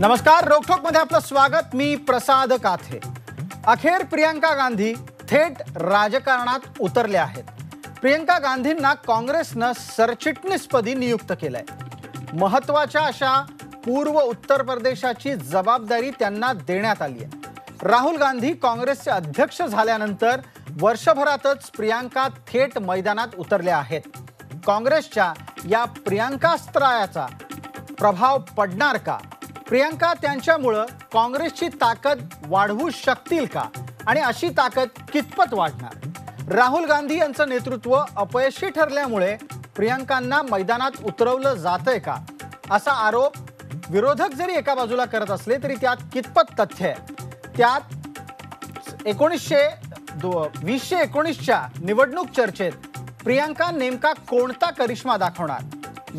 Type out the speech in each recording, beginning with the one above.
नमस्कार, रोकठोक मध्ये आपलं स्वागत। मी प्रसाद काथे। अखेर प्रियंका गांधी थेट राजकारणात उतरल्या आहेत। प्रियंका गांधींना काँग्रेसनं सरचिटणीसपदी नियुक्त केलंय। महत्त्वाच्या अशा पूर्व उत्तर प्रदेशाची जबाबदारी त्यांना देण्यात आली आहे। राहुल गांधी काँग्रेसचे अध्यक्ष झाल्यानंतर वर्षभरातच प्रियंका थेट मैदानात उतरल्या आहेत। काँग्रेसच्या या प्रियंकास्त्रायाचा प्रभाव पडणार का? प्रियंका त्यांच्यामुळे काँग्रेसची ताकद वाढवू शकतील का आणि अशी ताकद कितपत वाढणार? राहुल गांधी यांचं नेतृत्व अपयशी ठरल्यामुळे प्रियंकांना मैदानात उतरवलं जातंय का असा आरोप विरोधक जरी एका बाजूला करत असले तरी त्यात कितपत तथ्य आहे? त्यात 2019च्या निवडणूक चर्चेत प्रियंका नेमका कोणता करिश्मा दाखवणार?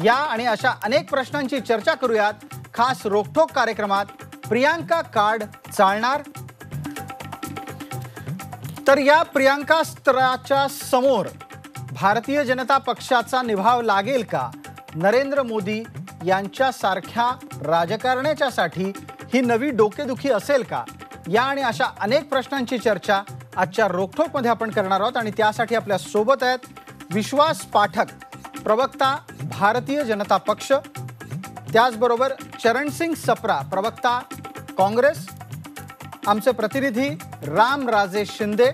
या आणि अशा अनेक प्रश्नांची चर्चा करूयात खास रोकठोक कार्यक्रमात। प्रियंका कार्ड चालणार? तर या प्रियंकास्त्राच्या समोर भारतीय जनता पक्षाचा निभाव लागेल का? नरेंद्र मोदी यांच्यासारख्या राजकारण्याच्यासाठी ही नवी डोकेदुखी असेल का? या आणि अशा अनेक प्रश्नांची चर्चा आजच्या रोकठोकमध्ये आपण करणार आहोत आणि त्यासाठी आपल्या सोबत आहेत विश्वास पाठक, प्रवक्ता भारतीय जनता पक्ष, त्याचबरोबर चरणसिंग सप्रा, प्रवक्ता काँग्रेस, आमचे प्रतिनिधी रामराजे शिंदे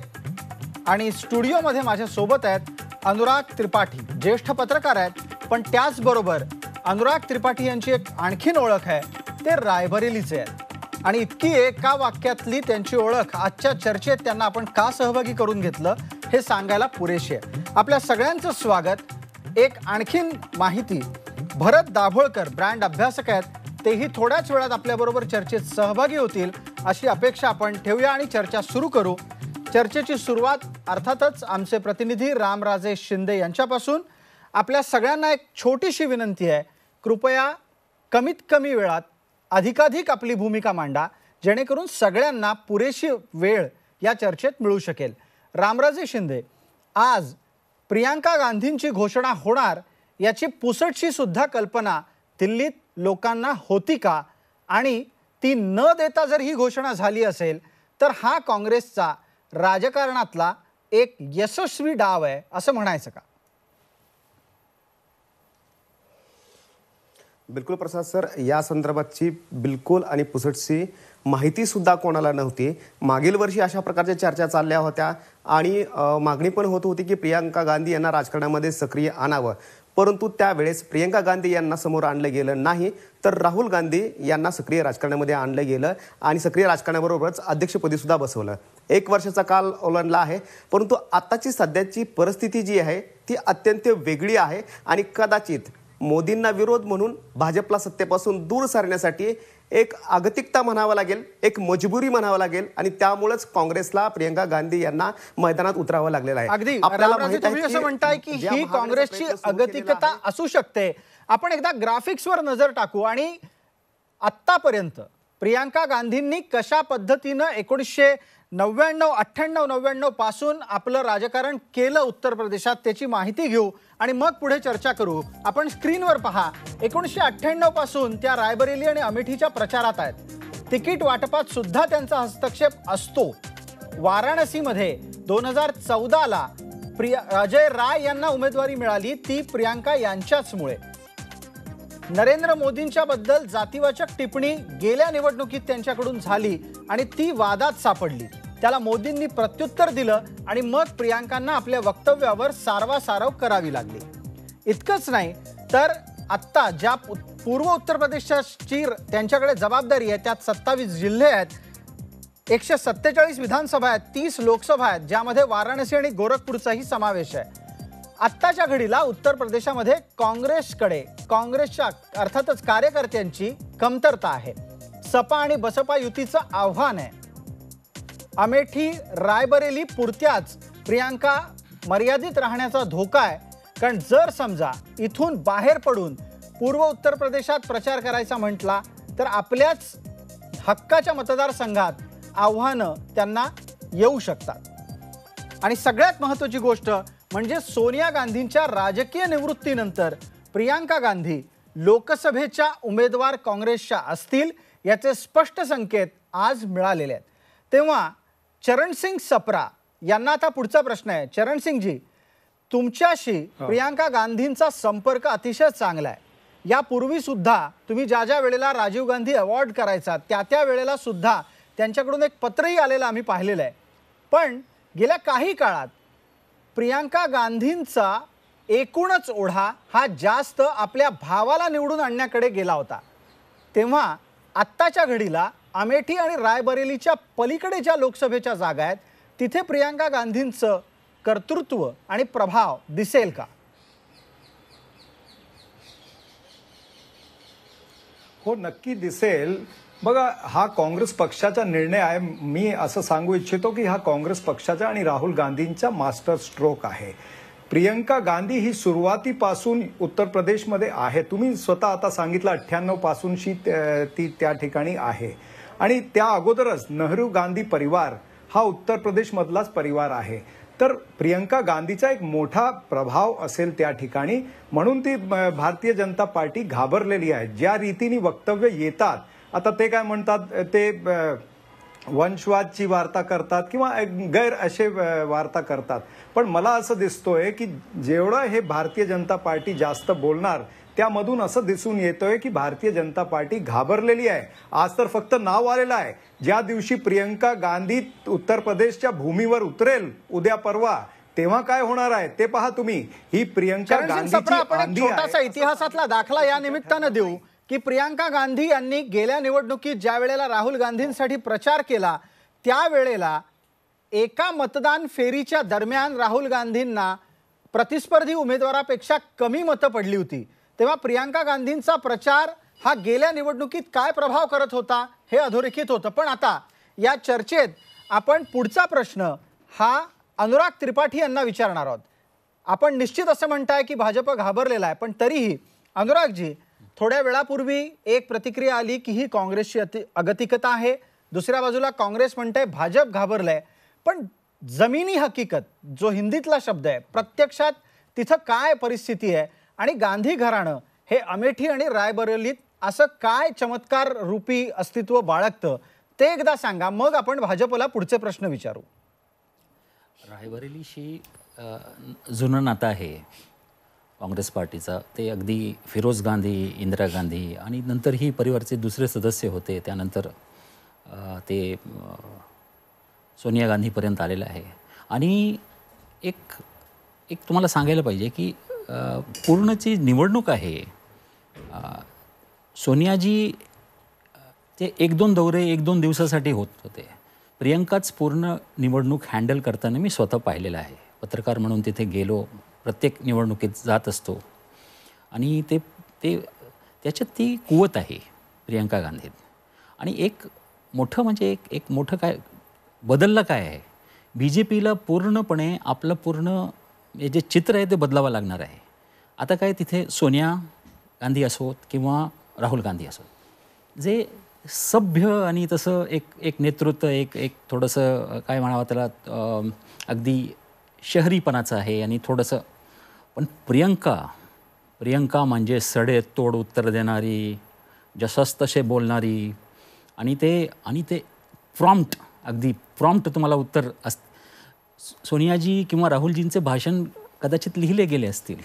आणि स्टुडिओमध्ये माझ्या सोबत आहेत अनुराग त्रिपाठी, ज्येष्ठ पत्रकार आहेत। पण त्याचबरोबर अनुराग त्रिपाठी यांची एक आणखीन ओळख आहे, ते रायबरेलीचे आहेत आणि इतकी एका वाक्यातली त्यांची ओळख आजच्या चर्चेत त्यांना आपण का सहभागी करून घेतलं हे सांगायला पुरेशी आहे। आपल्या सगळ्यांचं स्वागत। एक आणखीन माहिती, भरत दाभोळकर ब्रँड अभ्यासक आहेत, तेही थोड्याच वेळात आपल्याबरोबर चर्चेत सहभागी होतील अशी अपेक्षा आपण ठेवूया आणि चर्चा सुरू करू। चर्चेची सुरुवात अर्थातच आमचे प्रतिनिधी रामराजे शिंदे यांच्यापासून। आपल्या सगळ्यांना एक छोटीशी विनंती आहे, कृपया कमीत कमी वेळात अधिकाधिक आपली भूमिका मांडा, जेणेकरून सगळ्यांना पुरेशी वेळ या चर्चेत मिळू शकेल। रामराजे शिंदे, आज प्रियंका गांधींची घोषणा होणार याची पुसटशी सुद्धा कल्पना दिल्लीत लोकांना होती का? आणि ती न देता जर ही घोषणा झाली असेल तर हा काँग्रेसचा राजकारणातला एक यशस्वी डाव आहे असं म्हणायचं का? बिलकुल प्रसाद सर, या संदर्भातची बिलकुल आणि पुसटशी माहिती सुद्धा कोणाला नव्हती। मागील वर्षी अशा प्रकारच्या चर्चा चालल्या होत्या आणि मागणी पण होत होती की प्रियंका गांधी यांना राजकारणामध्ये सक्रिय आणावं, परंतु त्यावेळेस प्रियंका गांधी यांना समोर आणलं गेलं नाही, तर राहुल गांधी यांना सक्रिय राजकारणामध्ये आणलं गेलं आणि सक्रिय राजकारणाबरोबरच अध्यक्षपदी सुद्धा बसवलं। 1 वर्षाचा काल ओलांडला आहे, परंतु आताची सध्याची परिस्थिती जी आहे ती अत्यंत वेगळी आहे आणि कदाचित मोदींना विरोध म्हणून भाजपला सत्तेपासून दूर सारण्यासाठी एक आगतिकता म्हणावं लागेल, एक मजबुरी म्हणावं लागेल आणि त्यामुळेच काँग्रेसला प्रियंका गांधी यांना मैदानात उतरावं लागलेलं आहे। अगदी तुम्ही असं म्हणताय की ही काँग्रेसची आगतिकता असू शकते। आपण एकदा ग्राफिक्सवर नजर टाकू आणि आतापर्यंत प्रियंका गांधींनी कशा पद्धतीने 1999 पासून आपलं राजकारण केलं उत्तर प्रदेशात त्याची माहिती घेऊ आणि मग पुढे चर्चा करू। आपण स्क्रीनवर पहा, 1998 पासून त्या रायबरेली आणि अमेठीच्या प्रचारात आहेत। तिकीट वाटपात सुद्धा त्यांचा हस्तक्षेप असतो। वाराणसीमध्ये 2014ला अजय राय यांना उमेदवारी मिळाली, ती प्रियंका यांच्याचमुळे। नरेंद्र मोदींच्या बद्दल जातीवाचक टिप्पणी गेल्या निवडणुकीत त्यांच्याकडून झाली आणि ती वादात सापडली। त्याला मोदींनी प्रत्युत्तर दिलं आणि मग प्रियंकांना आपल्या वक्तव्यावर सारवासारव करावी लागली। इतकंच नाही तर आत्ता ज्या पूर्व उत्तर प्रदेशची त्यांच्याकडे जबाबदारी आहे त्यात 27 जिल्हे आहेत, 147 विधानसभा आहेत, 30 लोकसभा आहेत, ज्यामध्ये वाराणसी आणि गोरखपूरचाही समावेश आहे। आत्ताच्या घडीला उत्तर प्रदेशामध्ये काँग्रेसच्या अर्थातच कार्यकर्त्यांची कमतरता आहे। सपा आणि बसपा युतीचं आव्हान आहे। अमेठी रायबरेली पुरत्याच प्रियंका मर्यादित राहण्याचा धोका आहे, कारण जर समजा इथून बाहेर पडून पूर्व उत्तर प्रदेशात प्रचार करायचा म्हटला तर आपल्याच हक्काच्या मतदारसंघात आव्हानं त्यांना येऊ शकतात। आणि सगळ्यात महत्त्वाची गोष्ट म्हणजे सोनिया गांधींच्या राजकीय निवृत्तीनंतर प्रियंका गांधी लोकसभेच्या उमेदवार काँग्रेसच्या असतील याचे स्पष्ट संकेत आज मिळालेले आहेत. तेव्हा चरणसिंग सप्रा यांना आता पुढचा प्रश्न आहे. चरणसिंगजी, तुमच्याशी प्रियांका गांधींचा संपर्क अतिशय चांगला आहे. यापूर्वी सुद्धा तुम्ही ज्या ज्या वेळेला राजीव गांधी अवॉर्ड करायचा त्या वेळेला सुद्धा त्यांच्याकडून एक पत्रही आलेलं आम्ही पाहिलेलं आहे. पण गेल्या काही काळात प्रियांका गांधींचा एकूणच ओढा हा जास्त आपल्या भावाला निवडून आणण्याकडे गेला होता. तेव्हा आत्ताच्या घडीला अमेठी आणि रायबरेलीच्या पलीकडे ज्या लोकसभेच्या जागा आहेत तिथे प्रियांका गांधींचं कर्तृत्व आणि प्रभाव दिसेल का? हो, नक्की दिसेल. बघा, हा काँग्रेस पक्षाचा निर्णय आहे. मी असं सांगू इच्छितो की हा काँग्रेस पक्षाचा आणि राहुल गांधींचा मास्टर स्ट्रोक आहे. प्रियंका गांधी ही सुरुवातीपासून उत्तर प्रदेशमध्ये आहे. तुम्ही स्वतः आता सांगितलं 98 पासूनची ती त्या ठिकाणी आहे. आणि त्या अगोदरच नेहरू गांधी परिवार हा उत्तर प्रदेशमधलाच परिवार आहे. तर प्रियंका गांधीचा एक मोठा प्रभाव असेल त्या ठिकाणी, म्हणून ती भारतीय जनता पार्टी घाबरलेली आहे. ज्या रीतीने वक्तव्य येतात, आता ते काय म्हणतात, ते वंशवादची वार्ता करतात किंवा गैर असे वार्ता करतात. पण मला असं दिसतोय की जेवढं हे भारतीय जनता पार्टी जास्त बोलणार त्यामधून असं दिसून येतोय की भारतीय जनता पार्टी घाबरलेली आहे. आज तर फक्त नाव आलेलं आहे. ज्या दिवशी प्रियंका गांधी उत्तर प्रदेशच्या भूमीवर उतरेल उद्या परवा, तेव्हा काय होणार आहे ते पहा तुम्ही. ही प्रियंका गांधीची आपण छोटासा इतिहासातला दाखला या निमित्तानं देऊ की प्रियांका गांधी यांनी गेल्या निवडणुकीत ज्या वेळेला राहुल गांधींसाठी प्रचार केला त्यावेळेला एका मतदान फेरीच्या दरम्यान राहुल गांधींना प्रतिस्पर्धी उमेदवारापेक्षा कमी मतं पडली होती. तेव्हा प्रियांका गांधींचा प्रचार हा गेल्या निवडणुकीत काय प्रभाव करत होता हे अधोरेखित होतं. पण आता या चर्चेत आपण पुढचा प्रश्न हा अनुराग त्रिपाठी यांना विचारणार आहोत. आपण निश्चित असं म्हणताय की भाजप घाबरलेला आहे, पण तरीही अनुरागजी, थोड्या वेळापूर्वी एक प्रतिक्रिया आली की ही काँग्रेसची अगतिकता आहे. दुसऱ्या बाजूला काँग्रेस म्हणते भाजप घाबरलंय. पण जमिनी हकीकत जो हिंदीतला शब्द आहे, प्रत्यक्षात तिथं काय परिस्थिती आहे आणि गांधी घराणं हे अमेठी आणि रायबरेलीत असं काय चमत्कार रूपी अस्तित्व बाळगतं ते एकदा सांगा, मग आपण भाजपला पुढचे प्रश्न विचारू. रायबरेलीशी जुनं नातं आहे काँग्रेस पार्टीचा. ते अगदी फिरोज गांधी, इंदिरा गांधी आणि नंतरही परिवारचे दुसरे सदस्य होते. त्यानंतर ते सोनिया गांधीपर्यंत आलेलं आहे. आणि एक तुम्हाला सांगायला पाहिजे की पूर्णची निवडणूक आहे. सोनियाजी ते 1-2 दौरे 1-2 दिवसासाठी होत होते. प्रियंकाच पूर्ण निवडणूक हँडल करताना मी स्वतः पाहिलेलं आहे. पत्रकार म्हणून तिथे गेलो, प्रत्येक निवडणुकीत जात असतो. आणि त्याच्यात ती कुवत आहे प्रियंका गांधीत. आणि एक मोठं म्हणजे एक मोठं काय बदललं काय आहे, BJPला पूर्णपणे आपलं पूर्ण हे जे चित्र आहे ते बदलावं लागणार आहे. आता काय तिथे सोनिया गांधी असोत किंवा राहुल गांधी असोत, जे सभ्य आणि तसं एक नेतृत्व एक थोडंसं काय म्हणावं त्याला अगदी शहरीपणाचं आहे आणि थोडंसं. पण प्रियंका म्हणजे सडेतोड उत्तर देणारी, जसंच तसे बोलणारी आणि ते अगदी प्रॉम्प्ट तुम्हाला उत्तर सोनियाजी किंवा राहुलजींचे भाषण कदाचित लिहिले गेले असतील,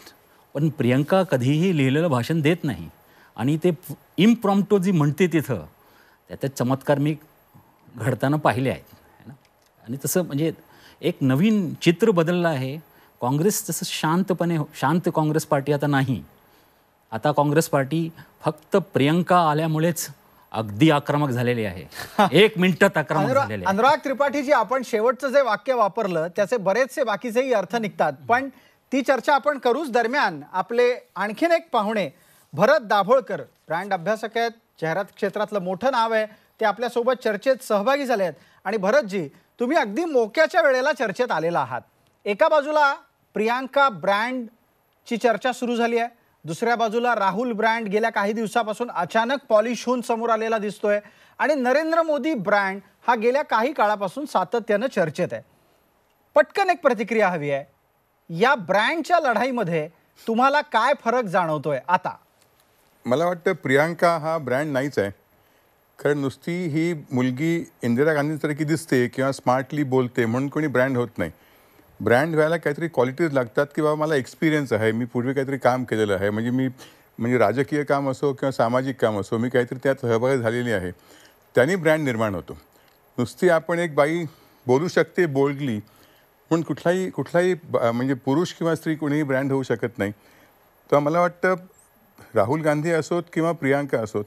पण प्रियंका कधीही लिहिलेलं भाषण देत नाही. आणि ते इम्प्रॉम्प्टो जी म्हणते तिथं त्यात चमत्कार मी घडताना पाहिले आहेत. आणि तसं म्हणजे एक नवीन चित्र बदललं आहे. काँग्रेस तसं शांत काँग्रेस पार्टी आता नाही. आता काँग्रेस पार्टी फक्त प्रियंका आल्यामुळेच अगदी आक्रमक झालेली आहे. 1 मिनिटात आक्रमक झालेले आहे. अनुराग त्रिपाठीजी, आपण शेवटचं जे वाक्य वापरलं त्याचे बरेचसे बाकीचेही अर्थ निघतात, पण ती चर्चा आपण करूच. दरम्यान आपले आणखीन एक पाहुणे भरत दाभोळकर, ब्रँड अभ्यासक आहेत, जाहिरात क्षेत्रातलं मोठं नाव आहे, ते आपल्यासोबत चर्चेत सहभागी झाले आहेत. आणि भरतजी, तुम्ही अगदी मोक्याच्या वेळेला चर्चेत आलेला आहात. एका बाजूला प्रियांका ब्रँडची चर्चा सुरू झाली आहे, दुसऱ्या बाजूला राहुल ब्रँड गेल्या काही दिवसापासून अचानक पॉलिश होऊन समोर आलेला दिसतोय आणि नरेंद्र मोदी ब्रँड हा गेल्या काही काळापासून सातत्यानं चर्चेत आहे. पटकन एक प्रतिक्रिया हवी आहे. या ब्रँडच्या लढाईमध्ये तुम्हाला काय फरक जाणवतोय आता? मला वाटतं प्रियांका हा ब्रँड नाहीच आहे. कारण नुसती ही मुलगी इंदिरा गांधीसारखी दिसते किंवा स्मार्टली बोलते म्हणून कोणी ब्रँड होत नाही. ब्रँड व्हायला काहीतरी क्वालिटीज लागतात की बाबा मला एक्सपिरियन्स आहे, मी पूर्वी काहीतरी काम केलेलं आहे, म्हणजे राजकीय काम असो किंवा सामाजिक काम असो, मी काहीतरी त्यात सहभागी झालेली आहे, त्यांनी ब्रँड निर्माण होतो. नुसती आपण एक बाई बोलू शकते बोल्डली म्हणून कुठलाही म्हणजे पुरुष किंवा स्त्री कोणीही ब्रँड होऊ शकत नाही. तर मला वाटतं राहुल गांधी असोत किंवा प्रियांका असोत,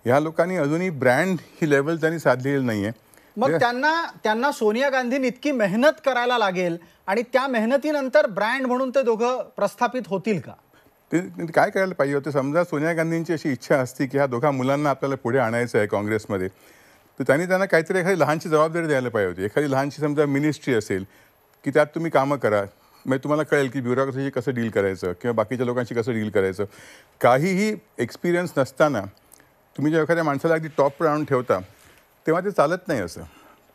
ह्या लोकांनी अजूनही ब्रँड ही लेवल त्यांनी साधलेली नाही आहे. मग त्यांना सोनिया गांधींनी इतकी मेहनत करायला लागेल आणि त्या मेहनतीनंतर ब्रँड म्हणून ते दोघं प्रस्थापित होतील का? ते काय करायला पाहिजे होतं? समजा सोनिया गांधींची अशी इच्छा असती की ह्या दोघा मुलांना आपल्याला पुढे आणायचं आहे काँग्रेसमध्ये, तर त्यांना काहीतरी एखादी लहानशी जबाबदारी द्यायला पाहिजे होती. एखादी लहानशी समजा मिनिस्ट्री असेल की त्यात तुम्ही कामं करा, मग तुम्हाला कळेल की ब्युरोक्रेसीशी कसं डील करायचं किंवा बाकीच्या लोकांशी कसं डील करायचं. काहीही एक्सपिरियन्स नसताना तुम्ही जेव्हा एखाद्या माणसाला अगदी टॉपवर आणून ठेवता तेव्हा ते चालत नाही. असं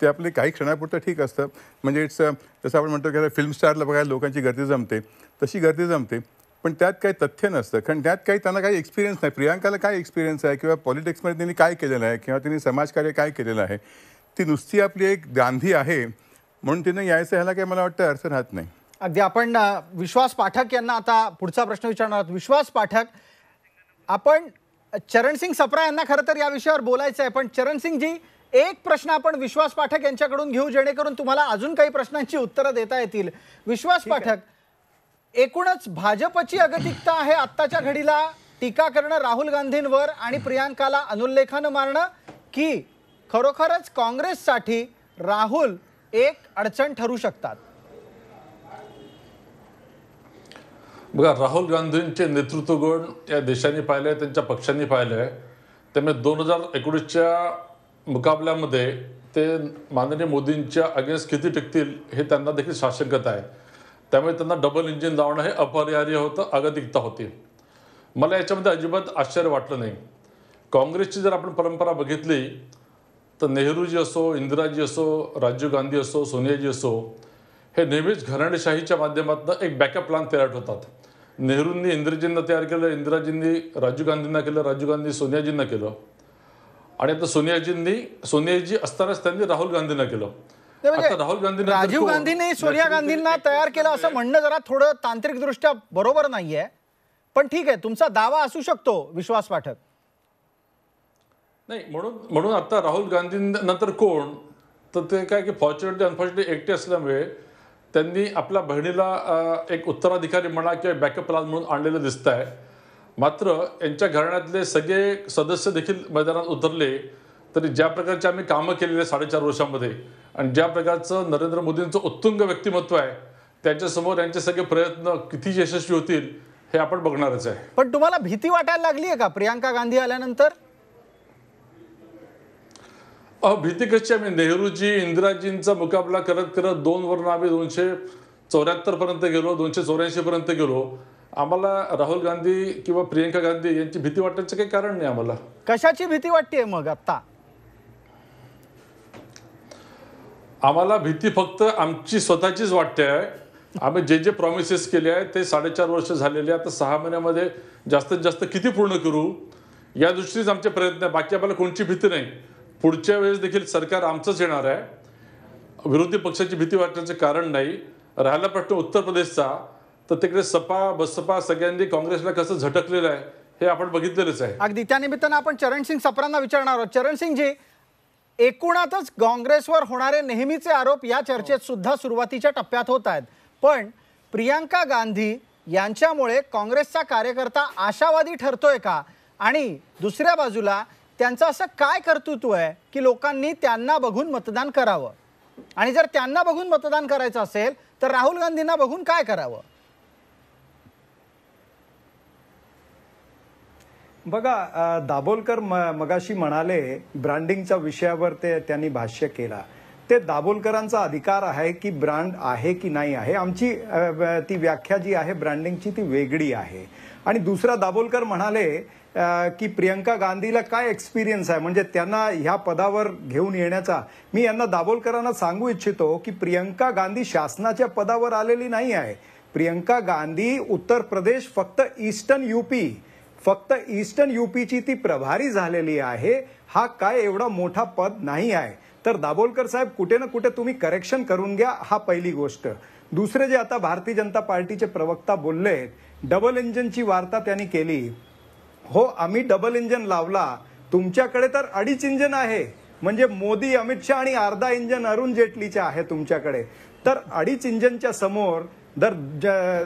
ते आपले काही क्षणापुरतं ठीक असतं, म्हणजे जसं आपण म्हणतो की फिल्म स्टारला बघायला लोकांची गर्दी जमते, तशी गर्दी जमते, पण त्यात काही तथ्य नसतं. कारण त्यात त्यांना काही एक्सपिरियन्स नाही. प्रियांकाला काय एक्सपिरियन्स आहे किंवा पॉलिटिक्समध्ये त्यांनी काय केलेलं आहे किंवा त्यांनी समाजकार्य काय केलेलं आहे, ती नुसती आपली एक गांधी आहे म्हणून तिनं यायचं ह्याला काही मला वाटतं अर्थ राहत नाही. अगदी आपण विश्वास पाठक यांना आता पुढचा प्रश्न विचारणार आहोत. विश्वास पाठक, आपण चरणसिंग सप्रा यांना खरं तर या विषयावर बोलायचं आहे, पण चरणसिंगजी एक प्रश्न आपण विश्वास पाठक यांच्याकडून घेऊ जेणेकरून तुम्हाला अजून काही प्रश्नांची उत्तरं देता येतील. विश्वास पाठक, एकूणच भाजपची अगतिकता आहे आत्ताच्या घडीला टीका करणं राहुल गांधींवर आणि प्रियांकाला अनुल्लेखानं मारणं, की खरोखरच काँग्रेससाठी राहुल एक अडचण ठरू शकतात? बघा, राहुल गांधींचे नेतृत्व गुण या देशाने पाहिले, त्यांच्या पक्षांनी पाहिले. त्यामुळे 2019च्या मुकाबल्यामध्ये ते माननीय मोदींच्या अगेन्स्ट किती टिकतील हे त्यांना देखील साशंकता आहे. त्यामुळे त्यांना डबल इंजिन लावणं हे अपरिहार्य होतं, अगतिकता होती. मला याच्यामध्ये अजिबात आश्चर्य वाटलं नाही. काँग्रेसची जर आपण परंपरा बघितली तर नेहरूजी असो, इंदिराजी असो, राजीव गांधी असो, सोनियाजी असो, हे नेहमीच घराणेशाहीच्या माध्यमातून एक बॅकअप प्लॅन तयार होतात. नेहरूंनी इंदिराजींना तयार केलं, इंदिराजींनी राजीव गांधींना केलं, राजीव गांधी सोनियाजींना केलं, आणि आता सोनियाजी असतानाच त्यांनी राहुल गांधींना केलं. आता राहुल गांधी, राजीव गांधीने सोनिया गांधींना तयार केलं असं म्हणणं जरा थोडं तांत्रिकदृष्ट्या बरोबर नाहीये, पण ठीक आहे, तुमचा दावा असू शकतो विश्वास पाठक. नाही, म्हणून आता राहुल गांधींनंतर कोण, तर ते काय की फॉर्च्युनेटली अनफॉर्च्युनेटली एकटे असल्यामुळे त्यांनी आपल्या बहिणीला एक उत्तराधिकारी म्हणा किंवा बॅकअप प्लॅन म्हणून आणलेलं दिसत आहे. मात्र यांच्या घराण्यातले सगळे सदस्य देखील मैदानात उतरले तरी ज्या प्रकारचे आम्ही कामं केलेले 4.5 वर्षामध्ये आणि ज्या प्रकारचं नरेंद्र मोदींचं उत्तुंग व्यक्तिमत्व आहे त्याच्यासमोर यांचे सगळे प्रयत्न किती यशस्वी होतील हे आपण बघणारच आहे. पण तुम्हाला भीती वाटायला लागली आहे का प्रियांका गांधी आल्यानंतर? भीती कशी? आम्ही नेहरूजी, इंदिराजींचा मुकाबला करत करत 2 वरून आम्ही 274 पर्यंत गेलो, 284 पर्यंत गेलो. आम्हाला राहुल गांधी किंवा प्रियंका गांधी यांची भीती वाटण्याचं काही कारण नाही. आम्हाला कशाची भीती वाटते मग आता? आम्हाला भीती फक्त आमची स्वतःचीच वाटते आहे. आम्ही जे प्रॉमिसेस केले आहेत ते 4.5 वर्ष झालेले, आता 6 महिन्यामध्ये जास्तीत जास्त किती पूर्ण करू या दृष्टीनेच आमचे प्रयत्न आहे. बाकी आम्हाला कोणची भीती नाही. पुढच्या वेळेस देखील सरकार आमचंच येणार आहे. विरोधी पक्षाची भीती वाटण्याचं कारण नाही. राहिला प्रश्न उत्तर प्रदेशचा, तर तिकडे सपा बसपा सगळ्यांनी काँग्रेसला कसं झटकलेलं आहे हे आपण बघितलेलंच आहे. अगदी त्यानिमित्तानं आपण चरणसिंग सप्रांना विचारणार आहोत. चरणसिंगजी, एकूणातच काँग्रेसवर होणारे नेहमीचे आरोप या चर्चेत सुद्धा सुरुवातीच्या टप्प्यात होत आहेत, पण प्रियांका गांधी यांच्यामुळे काँग्रेसचा कार्यकर्ता आशावादी ठरतोय का? आणि दुसऱ्या बाजूला त्यांचं असं काय कर्तृत्व आहे की लोकांनी त्यांना बघून मतदान करावं? आणि जर त्यांना बघून मतदान करायचं असेल तर राहुल गांधींना बघून काय करावं? बघा, दाभोलकर मगाशी म्हणाले ब्रँडिंगच्या विषयावर त्यांनी भाष्य केला. ते दाभोलकरांचा अधिकार आहे की ब्रँड आहे की नाही आहे. आमची ती व्याख्या जी आहे ब्रँडिंगची ती वेगळी आहे. आणि दुसरा, दाभोलकर म्हणाले की प्रियंका गांधीला काय एक्सपिरियन्स आहे म्हणजे त्यांना ह्या पदावर घेऊन येण्याचा. मी यांना दाभोलकरांना सांगू इच्छितो की प्रियंका गांधी शासनाच्या पदावर आलेली नाही आहे. प्रियंका गांधी उत्तर प्रदेश, फक्त ईस्टर्न यूपी फक्त ईस्टर्न यूपीची ती प्रभारी झालेली आहे. हा काय एवढा मोठा पद नाही आहे. तर दाभोलकर साहेब, कुठे ना कुठे तुम्ही करेक्शन करून घ्या. हा पहिली गोष्ट. दुसरे जे आता भारतीय जनता पार्टीचे प्रवक्ता बोलले, डबल इंजिनची वार्ता त्यांनी केली. हो, आम्ही डबल इंजिन लावला. तुमच्याकडे तर 2.5 इंजिन आहे. म्हणजे मोदी, अमित शहा आणि अर्धा इंजिन अरुण जेटलीचे आहे तुमच्याकडे. तर 2.5 इंजिनच्या समोर जर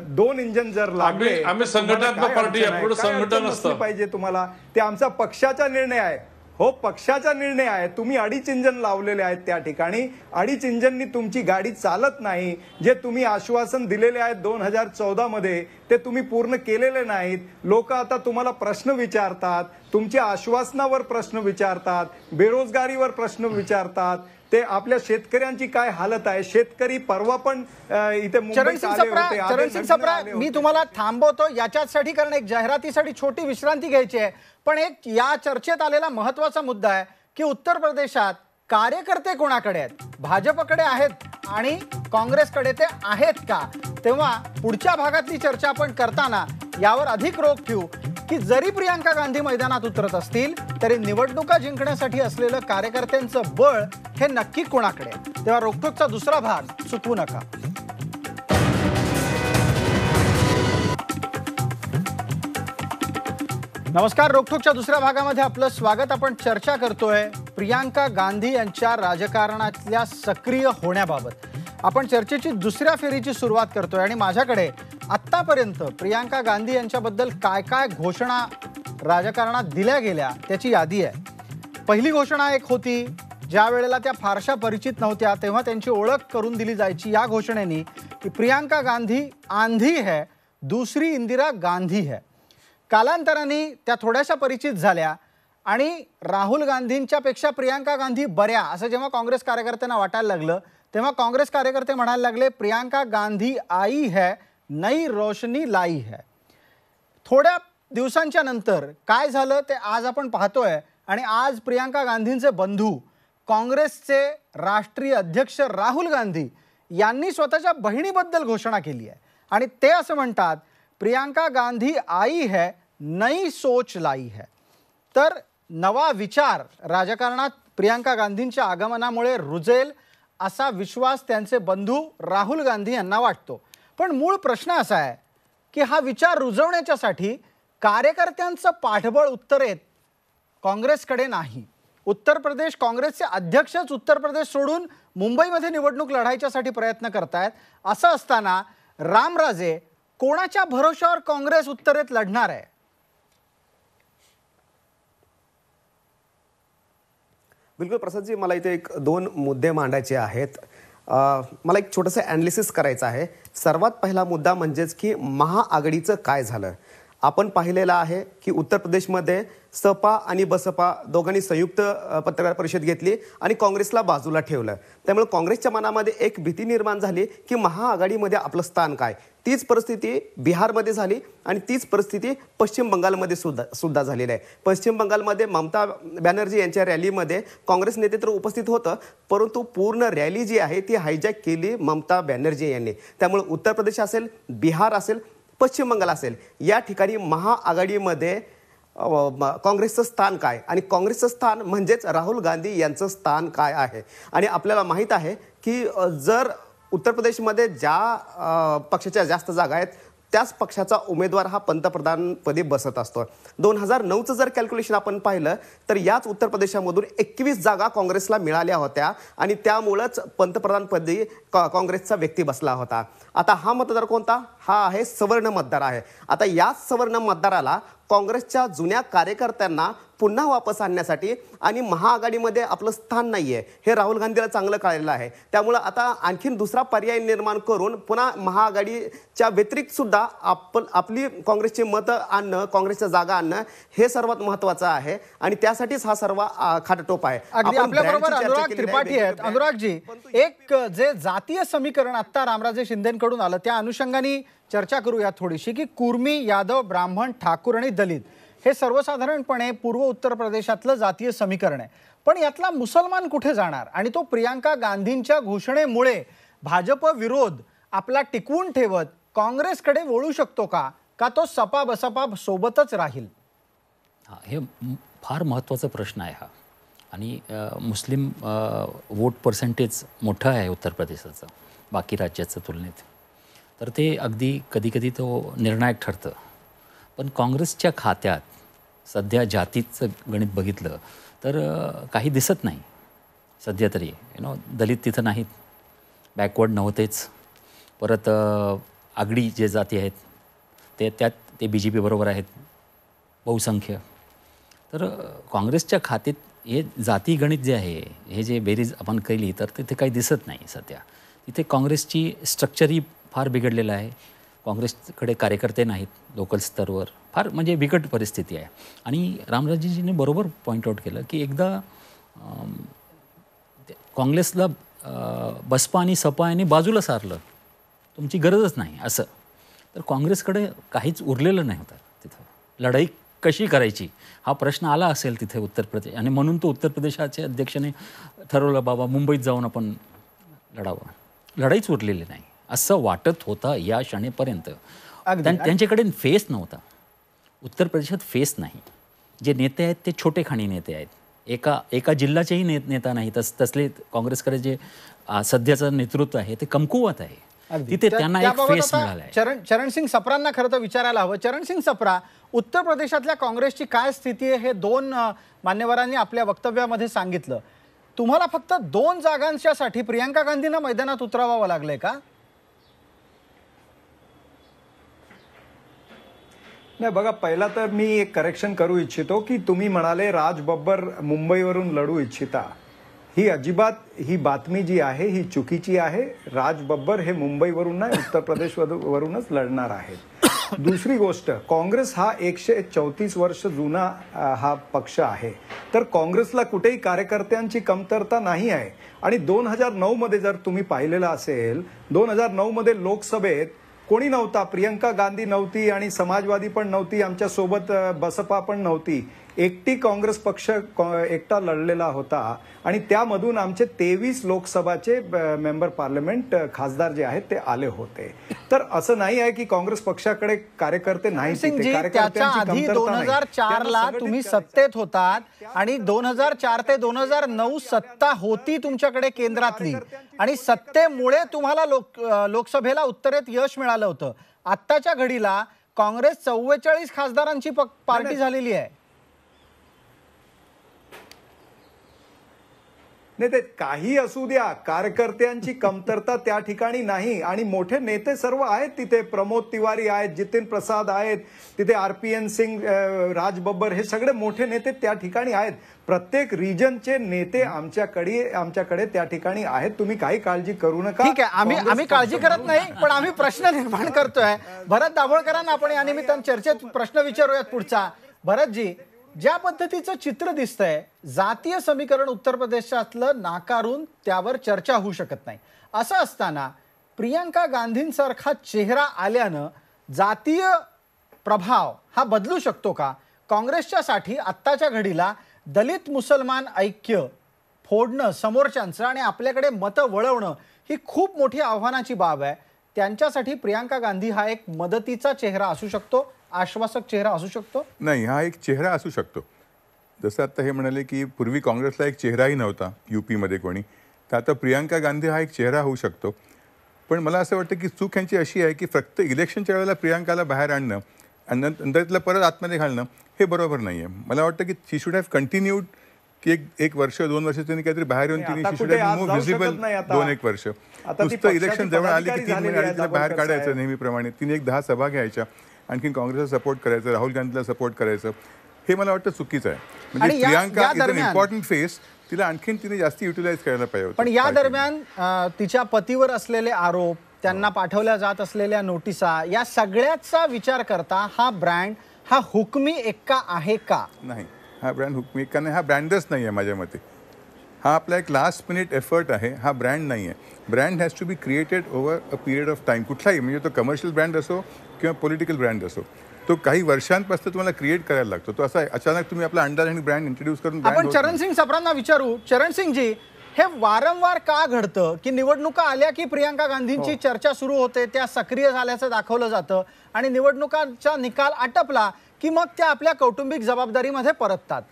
2 इंजिन जर लागले, आम्ही संघटनात्मक पार्टी आहे, पुढे संघटन असतं पाहिजे तुम्हाला. ते आमचा पक्षाचा निर्णय आहे. हो, पक्षाचा निर्णय आहे. तुम्ही 2.5 इंजिन लावलेले आहेत त्या ठिकाणी. 2.5 इंजिननी तुमची गाडी चालत नाही. जे तुम्ही आश्वासन दिलेले आहेत 2014 मध्ये ते तुम्ही पूर्ण केलेले नाहीत. लोक आता तुम्हाला प्रश्न विचारतात, तुमच्या आश्वासनावर प्रश्न विचारतात, बेरोजगारीवर प्रश्न विचारतात. ते आपल्या शेतकऱ्यांची काय हालत आहे. शेतकरी परवा पण इथे मुंबईत आले होते. चरणसिंग सप्रा, मी तुम्हाला थांबवतो याच्यासाठी, कारण एक जाहिरातीसाठी छोटी विश्रांती घ्यायची आहे. पण एक या चर्चेत आलेला महत्वाचा मुद्दा आहे की उत्तर प्रदेशात कार्यकर्ते कोणाकडे आहेत? भाजपकडे आहेत आणि काँग्रेसकडे ते आहेत का? तेव्हा पुढच्या भागातली चर्चा आपण करताना यावर अधिक रोख ठेवू की जरी प्रियांका गांधी मैदानात उतरत असतील तरी निवडणुका जिंकण्यासाठी असलेलं कार्यकर्त्यांचं बळ हे नक्की कोणाकडे? तेव्हा रोखोकचा दुसरा भाग चुकवू नका. नमस्कार, रोखोकच्या दुसऱ्या भागामध्ये आपलं स्वागत. आपण चर्चा करतोय प्रियांका गांधी यांच्या राजकारणातल्या सक्रिय होण्याबाबत. आपण चर्चेची दुसऱ्या फेरीची सुरुवात करतोय आणि माझ्याकडे आत्तापर्यंत प्रियांका गांधी यांच्याबद्दल काय काय घोषणा राजकारणात दिल्या गेल्या त्याची यादी आहे. पहिली घोषणा एक होती, ज्या वेळेला त्या फारशा परिचित नव्हत्या तेव्हा त्यांची ओळख करून दिली जायची या घोषणेने की प्रियांका गांधी आंधी है, दुसरी इंदिरा गांधी है. कालांतराने त्या थोड्याशा परिचित झाल्या आणि राहुल गांधींच्या पेक्षा प्रियांका गांधी बऱ्या असं जेव्हा काँग्रेस कार्यकर्त्यांना वाटायला लागलं तेव्हा काँग्रेस कार्यकर्ते म्हणायला लागले प्रियांका गांधी आई है, नई रोशनी लाई है. थोड्या दिवसांच्या नंतर काय झालं ते आज आपण पाहतोय आणि आज प्रियांका गांधींचे बंधू काँग्रेसचे राष्ट्रीय अध्यक्ष राहुल गांधी यांनी स्वतःच्या बहिणीबद्दल घोषणा केली आहे आणि ते असं म्हणतात प्रियांका गांधी आई है, नई सोच लाई है. तर नवा विचार राजकारणात प्रियांका गांधींच्या आगमनामुळे रुजेल असा विश्वास त्यांचे बंधू राहुल गांधी यांना वाटतो. पण मूळ प्रश्न असा आहे की हा विचार रुजवण्याच्यासाठी कार्यकर्त्यांचं पाठबळ उत्तरेत काँग्रेसकडे नाही. उत्तर प्रदेश काँग्रेसचे अध्यक्षच उत्तर प्रदेश सोडून मुंबईमध्ये निवडणूक लढायच्यासाठी प्रयत्न करतायत. असं असताना रामराजे कोणाच्या भरोशावर काँग्रेस उत्तरेत लढणार आहे? बिलकुल प्रसादजी, मला इथे 2 मुद्दे मांडायचे आहेत. मला एक छोटंसं ॲनालिसिस करायचं आहे. सर्वात पहिला मुद्दा म्हणजेच की महाआघाडीचं काय झालं. आपण पाहिलेलं आहे की उत्तर प्रदेशमध्ये सपा आणि बसपा दोघांनी संयुक्त पत्रकार परिषद घेतली आणि काँग्रेसला बाजूला ठेवलं. त्यामुळे काँग्रेसच्या मनामध्ये एक भीती निर्माण झाली की महाआघाडीमध्ये आपलं स्थान काय. तीच परिस्थिती बिहारमध्ये झाली आणि तीच परिस्थिती पश्चिम बंगालमध्ये सुद्धा झालेली आहे. पश्चिम बंगालमध्ये ममता बॅनर्जी यांच्या रॅलीमध्ये काँग्रेस नेते तर उपस्थित होतं, परंतु पूर्ण रॅली जी आहे ती हायजॅक केली ममता बॅनर्जी यांनी. त्यामुळे उत्तर प्रदेश असेल, बिहार असेल, पश्चिम बंगाल असेल, या ठिकाणी महाआघाडीमध्ये काँग्रेसचं स्थान काय आणि काँग्रेसचं स्थान म्हणजेच राहुल गांधी यांचं स्थान काय आहे. आणि आपल्याला माहीत आहे की जर उत्तर प्रदेशमध्ये ज्या पक्षाच्या जास्त जागा आहेत त्याच पक्षाचा उमेदवार हा पंतप्रधानपदी बसत असतो. 2009चं जर कॅल्क्युलेशन आपण पाहिलं तर याच उत्तर प्रदेशामधून 21 जागा काँग्रेसला मिळाल्या होत्या आणि त्यामुळंच पंतप्रधानपदी काँग्रेसचा व्यक्ती बसला होता. आता हा मतदार कोणता? हा आहे सवर्ण मतदार आहे. आता याच सवर्ण मतदाराला काँग्रेसच्या जुन्या कार्यकर्त्यांना पुन्हा वापस आणण्यासाठी आणि महाआघाडीमध्ये आपलं स्थान नाहीये हे राहुल गांधीला चांगलं कळलेलं आहे. त्यामुळे आता आणखीन दुसरा पर्याय निर्माण करून पुन्हा महाआघाडीच्या व्यतिरिक्त सुद्धा आपली काँग्रेसची मतं आणणं, काँग्रेसच्या जागा आणणं हे सर्वात महत्त्वाचं आहे आणि त्यासाठीच हा सर्व खाटटोप आहे. आपल्याबरोबर अनुराग त्रिपाठी आहेत. अनुरागजी, एक जे जातीय समीकरण आता रामराजे शिंदेकडून आलं त्या अनुषंगाने चर्चा करूया थोडीशी की कुर्मी, यादव, ब्राह्मण, ठाकूर आणि दलित हे सर्वसाधारणपणे पूर्व उत्तर प्रदेशातलं जातीय समीकरण आहे. पण यातला मुसलमान कुठे जाणार? आणि तो प्रियांका गांधींच्या घोषणेमुळे भाजप विरोध आपला टिकवून ठेवत काँग्रेसकडे वळू शकतो का तो सपा बसपा सोबतच राहील? हा हे फार महत्त्वाचा प्रश्न आहे हा. आणि मुस्लिम वोट पर्सेंटेज मोठं आहे उत्तर प्रदेशाचं बाकी राज्याच्या तुलनेत. तर ते अगदी कधीकधी तो निर्णायक ठरतं. पण काँग्रेसच्या खात्यात सध्या जातीचं गणित बघितलं तर काही दिसत नाही सध्या तरी. दलित तिथं नाहीत, बॅकवर्ड नव्हतेच. परत आगडी जे जाती आहेत ते BJP बरोबर आहेत बहुसंख्य. तर काँग्रेसच्या खात्यात हे जाती गणित जे आहे, हे जे बेरीज आपण केली तर तिथे काही दिसत नाही सध्या. तिथे काँग्रेसची स्ट्रक्चरही फार बिघडलेलं आहे. काँग्रेसकडे कार्यकर्ते नाहीत लोकल स्तरवर. फार म्हणजे बिकट परिस्थिती आहे. आणि रामराजेजीने बरोबर पॉईंट आऊट केलं की एकदा काँग्रेसला बसपा आणि सपा यांनी बाजूला सारलं, तुमची गरजच नाही असं. तर काँग्रेसकडे काहीच उरलेलं नाही होतं तिथं. लढाई कशी करायची हा प्रश्न आला असेल तिथे उत्तर प्रदेश. आणि म्हणून तो उत्तर प्रदेशाच्या अध्यक्षाने ठरवलं बाबा मुंबईत जाऊन आपण लढावं. लढाईच उरलेली नाही असं वाटत होतं या क्षणेपर्यंत. त्यांच्याकडे फेस नव्हता. उत्तर प्रदेशात फेस नाही. जे नेते आहेत ते छोटे खाणी नेते आहेत. एका जिल्ह्याचेही नेता नाही. तसले काँग्रेसकडे जे सध्याचं नेतृत्व आहे ते कमकुवत आहे. तिथे त्यांना एक फेस मिळाला आहे. चरणसिंग सप्रांना खरं तर विचारायला हवं. चरणसिंग सप्रा, उत्तर प्रदेशातल्या काँग्रेसची काय स्थिती आहे हे दोन मान्यवरांनी आपल्या वक्तव्यामध्ये सांगितलं. तुम्हाला फक्त 2 जागांसाठी प्रियंका गांधींना मैदानात उतरावं लागलंय का? नाही बघा, पहिला तर मी एक करेक्शन करू इच्छितो की तुम्ही म्हणाले राज बब्बर मुंबईवरून लढू इच्छिता. ही अजिबात ही बातमी जी आहे ही चुकीची आहे. राज बब्बर हे मुंबईवरून नाही उत्तर प्रदेशवरूनच लढणार आहेत. दुसरी गोष्ट, काँग्रेस हा 134 वर्ष जुना हा पक्ष आहे. तर काँग्रेसला कुठेही कार्यकर्त्यांची कमतरता नाही आहे. आणि 2009 मध्ये जर तुम्ही पाहिलेलं असेल, 2009 मध्ये लोकसभेत कोणी नव्हता. प्रियंका गांधी नव्हती आणि समाजवादी पण नव्हती, आमच्या सोबत बसपा पण नव्हती. एकटी काँग्रेस पक्ष एकटा लढलेला होता. आणि त्यामधून आमचे 23 लोकसभाचे मेंबर पार्लमेंट खासदार जे आहेत ते आले होते. तर असं नाही आहे की काँग्रेस पक्षाकडे कार्यकर्ते नाही. त्याच्या आधी 2004 ला तुम्ही सत्तेत होतात आणि 2004 ते 2009 सत्ता होती तुमच्याकडे केंद्रातली. आणि सत्तेमुळे तुम्हाला लोकसभेला उत्तरेत यश मिळालं होतं. आत्ताच्या घडीला काँग्रेस 44 खासदारांची पार्टी झालेली आहे. नाही, ते काही असू द्या, कार्यकर्त्यांची कमतरता त्या ठिकाणी नाही. आणि मोठे नेते सर्व आहेत तिथे. प्रमोद तिवारी आहेत, जितेंद्र प्रसाद आहेत तिथे, RPN सिंग, राज बब्बर, हे सगळे मोठे नेते त्या ठिकाणी आहेत. प्रत्येक रिजनचे नेते आमच्याकडे त्या ठिकाणी आहेत. तुम्ही काही काळजी करू नका. ठीक आहे, आम्ही काळजी करत नाही, पण आम्ही प्रश्न निर्माण करतोय. भरत दाभोळकरांना आपण या निमित्तानं चर्चेत प्रश्न विचारूयात पुढचा. भरतजी, ज्या पद्धतीचं चित्र दिसतंय, जातीय समीकरण उत्तर प्रदेशातलं नाकारून त्यावर चर्चा होऊ शकत नाही. असं असताना प्रियंका गांधींसारखा चेहरा आल्यानं जातीय प्रभाव हा बदलू शकतो का? काँग्रेसच्यासाठी आत्ताच्या घडीला दलित मुसलमान ऐक्य फोडणं समोरच्यांचं आणि आपल्याकडे मतं वळवणं ही खूप मोठी आव्हानाची बाब आहे. त्यांच्यासाठी प्रियंका गांधी हा एक मदतीचा चेहरा असू शकतो, आश्वासक चेहरा असू शकतो? नाही, हा एक चेहरा असू शकतो. जसं आता हे म्हणाले की पूर्वी काँग्रेसला एक चेहराही नव्हता UP-मध्ये कोणी, तर आता प्रियंका गांधी हा एक चेहरा होऊ शकतो. पण मला असं वाटतं की चूक यांची अशी आहे की फक्त इलेक्शनच्या वेळेला प्रियंकाला बाहेर आणणं आणि नंतर तिला परत आतमध्ये घालणं हे बरोबर नाही आहे. मला वाटतं की शी शुड हॅव कंटिन्यूड की एक वर्ष 2 वर्ष त्यांनी काहीतरी बाहेर येऊन तिने शी शुड हॅव मूव्ह व्हिजिबल 2-1 वर्ष. नुसतं इलेक्शन जवळ आली की 3 महिने आधी तिला बाहेर काढायचं नेहमीप्रमाणे. तिने एक 10 सभा घ्यायच्या, आणखीन काँग्रेसला सपोर्ट करायचं, राहुल गांधीला सपोर्ट करायचं, हे मला वाटतं चुकीचं आहे. म्हणजे Priyanka is an important face, तिला आणखीन तिने जास्त युटिलाइज करायला पाहिजे. पण या दरम्यान तिच्या पतीवर असलेले आरोप, त्यांना पाठवल्या जात असलेल्या नोटिसा, या सगळ्याचा विचार करता हा ब्रँड हा हुकमी एक्का आहे का? नाही, हा ब्रँड हुकमी एक्का नाही. हा ब्रँडच नाही आहे माझ्या मते. हा आपला एक लास्ट मिनिट एफर्ट आहे, हा ब्रँड नाही आहे. Brand has to be created over a period of time. कुठलाही, म्हणजे तो कमर्शियल ब्रँड असो किंवा पॉलिटिकल ब्रँड असो, तो काही वर्षांपासून तुम्हाला क्रिएट करायला लागतो. तो असा अचानक तुम्ही आपला अंदाज आणि ब्रँड इंट्रोड्यूस करून आपण चरणसिंग सप्रांना विचारू. चरणसिंगजी, हे वारंवार का घडतं की निवडणुका आल्या की प्रियंका गांधींची चर्चा सुरू होते, त्या सक्रिय झाल्याचं दाखवलं जातं आणि निवडणुकांचा निकाल आटपला की मग त्या आपल्या कौटुंबिक जबाबदारीमध्ये परततात?